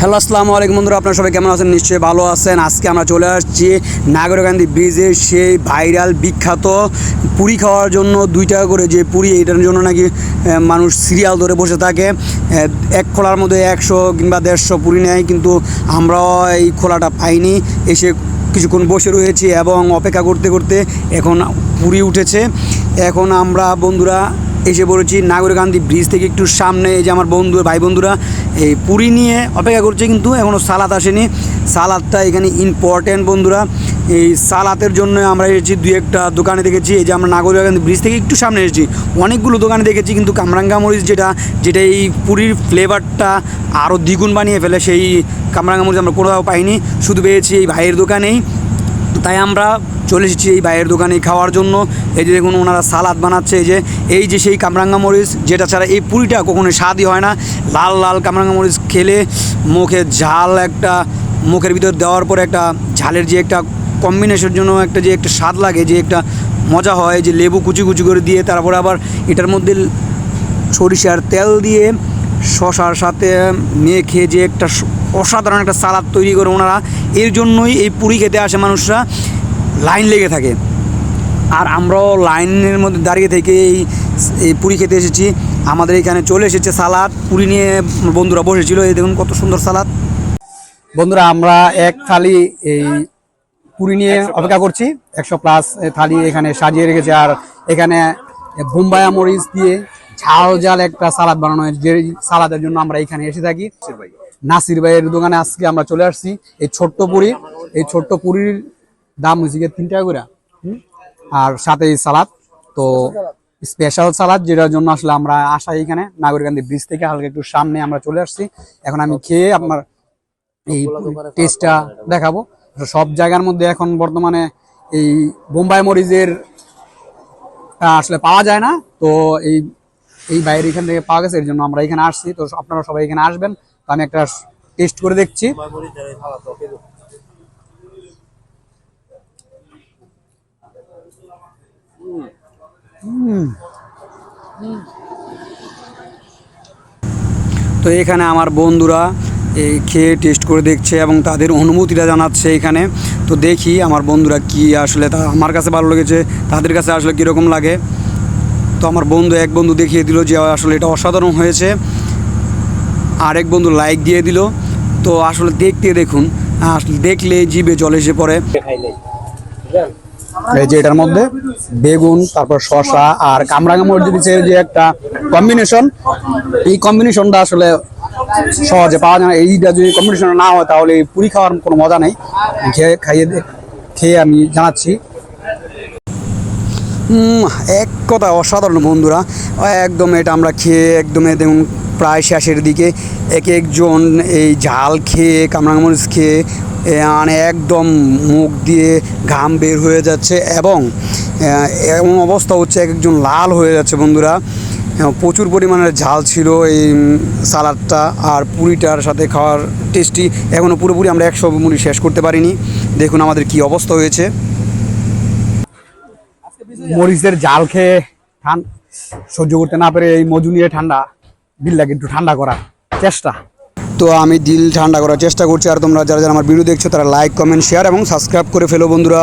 Hello আসসালামু আলাইকুম বন্ধুরা, আপনারা সবাই কেমন আছেন? নিশ্চয়ই ভালো আছেন। আজকে আমরা চলে আসছি নাগরকান্দি ব্রিজের সেই ভাইরাল বিখ্যাত পুরি খাওয়ার জন্য। 2 টাকা করে যে পুরি, এটার জন্য নাকি মানুষ সিরিয়াল ধরে বসে থাকে। এক খোলার মধ্যে 100 কিংবা 150 পুরি নেয়, কিন্তু আমরাও এই খোলাটা পাইনি। এসে কিছুক্ষণ বসে রয়েছি এবং অপেক্ষা করতে করতে এখন পুরি উঠেছে। এখন আমরা বন্ধুরা এসে পড়েছি নাগরকান্দি ব্রিজ থেকে একটু সামনে। এই যে আমার ভাই বন্ধুরা এই পুরি নিয়ে অপেক্ষা করছে, কিন্তু এখনও সালাদ আসেনি। সালাদটা এখানে ইম্পর্ট্যান্ট বন্ধুরা। এই সালাদের জন্য আমরা এসেছি 2-1টা দোকানে দেখেছি। এই যে আমরা নাগরকান্দি ব্রিজ থেকে একটু সামনে এসেছি, অনেকগুলো দোকানে দেখেছি, কিন্তু কামরাঙ্গা মরিচ যেটা এই পুরির ফ্লেভারটা আরও দ্বিগুণ বানিয়ে ফেলে, সেই কামরাঙ্গা মরিচ আমরা কোথাও পাইনি, শুধু পেয়েছি এই ভাইয়ের দোকানেই। তাই আমরা চলে এসেছি এই ভাইয়ের দোকানে খাওয়ার জন্য। এই যে দেখুন ওনারা সালাদ বানাচ্ছে। এই যে সেই কামরাঙ্গা মরিচ, যেটা ছাড়া এই পুরিটা কখনোই স্বাদই হয় না। লাল লাল কামরাঙ্গা মরিচ খেলে মুখে ঝাল একটা, মুখের ভিতর দেওয়ার পরে একটা ঝালের যে একটা কম্বিনেশনের জন্য একটা স্বাদ লাগে, যে একটা মজা হয়, যে লেবু কুচি কুচি করে দিয়ে তারপরে আবার এটার মধ্যে সরিষার তেল দিয়ে শশার সাথে মেখে যে একটা অসাধারণ একটা সালাদ তৈরি করে ওনারা। এর জন্যই এই পুরি খেতে আসে মানুষরা, লাইন লেগে থাকে। আর আমরাও লাইনের মধ্যে দাঁড়িয়ে থেকে এই পুরি খেতে এসেছি। আমাদের এখানে চলে এসেছে সালাদ, পুরি নিয়ে বন্ধুরা বসেছিল। এই দেখুন কত সুন্দর সালাদ। বন্ধুরা আমরা এক থালি এই পুরি নিয়ে অপেক্ষা করছি। 100+ থালি এখানে সাজিয়ে রেখেছে। আর এখানে বোম্বায়া মরিচ দিয়ে ঝাল একটা সালাদ বানানো হয়, যে সালাদের জন্য আমরা এখানে এসে থাকি। নাসির ভাইয়ের দোকানে আজকে আমরা চলে আসছি। এই ছোট্ট পুরির দাম হয়েছে 3 টাকা করে, আর সাথে এই সালাদ। তো স্পেশাল সালাদ, যেটার জন্য আসলে আমরা আসা এখানে নাগরকান্দি ব্রিজ থেকে হালকা একটু সামনে আমরা চলে আসছি। এখন আমি খেয়ে আপনার এই টেস্টটা দেখাবো। সব জায়গার মধ্যে এখন বর্তমানে এই বোম্বাই মরিচের আসলে পাওয়া যায় না, তো এই বাইরে এখান থেকে পাওয়া গেছে, এর জন্য আমরা এখানে আসছি। তো আপনারা সবাই এখানে আসবেন। তো আমি একটা টেস্ট করে দেখছি। তো এখানে আমার বন্ধুরা খেয়ে টেস্ট করে দেখছে এবং তাদের অনুভূতিটা জানাচ্ছে এখানে। তো দেখি আমার বন্ধুরা কি আসলে আমার কাছে ভালো লেগেছে, তাদের কাছে আসলে কীরকম লাগে। তো আমার এক বন্ধু দেখিয়ে দিল যে আসলে এটা অসাধারণ হয়েছে, আর এক বন্ধু লাইক দিয়ে দিল। তো আসলে দেখুন, আসলে দেখলে জিভে জল এসে পড়ে। এই যে এটার মধ্যে বেগুন, তারপর শসা আর কামরাঙ্গা মরিচের যে একটা কম্বিনেশন, এই কম্বিনেশনটা আসলে সহজে পাওয়া যায় না। এইটা যদি কম্বিনেশন না হয় তাহলে পুরি খাওয়ার কোনো মজা নেই। খেয়ে আমি জানাচ্ছি, এক কথা অসাধারণ বন্ধুরা। একদম এটা আমরা খেয়ে একদম দেখুন প্রায় শেষের দিকে। একজন এই ঝাল খেয়ে, কামরাঙ্গা মরিচ খেয়ে মানে একদম মুখ দিয়ে ঘাম বের হয়ে যাচ্ছে, এবং এমন অবস্থা হচ্ছে একজন লাল হয়ে যাচ্ছে বন্ধুরা। প্রচুর পরিমাণের ঝাল ছিল এই সালাদটা, আর পুরিটার সাথে খাওয়ার টেস্টি। এখনও পুরোপুরি আমরা 100 মুড়ি শেষ করতে পারিনি। দেখুন আমাদের কি অবস্থা হয়েছে। মরিচের ঝাল খেয়ে সহ্য করতে না পেরে এই মজু নিয়ে দিলটাকে একটু ঠান্ডা করার চেষ্টা। তো আমি দিল ঠান্ডা করার চেষ্টা করছি। আর তোমরা যারা আমার ভিডিও দেখছো তারা লাইক, কমেন্ট, শেয়ার এবং সাবস্ক্রাইব করে ফেলো বন্ধুরা।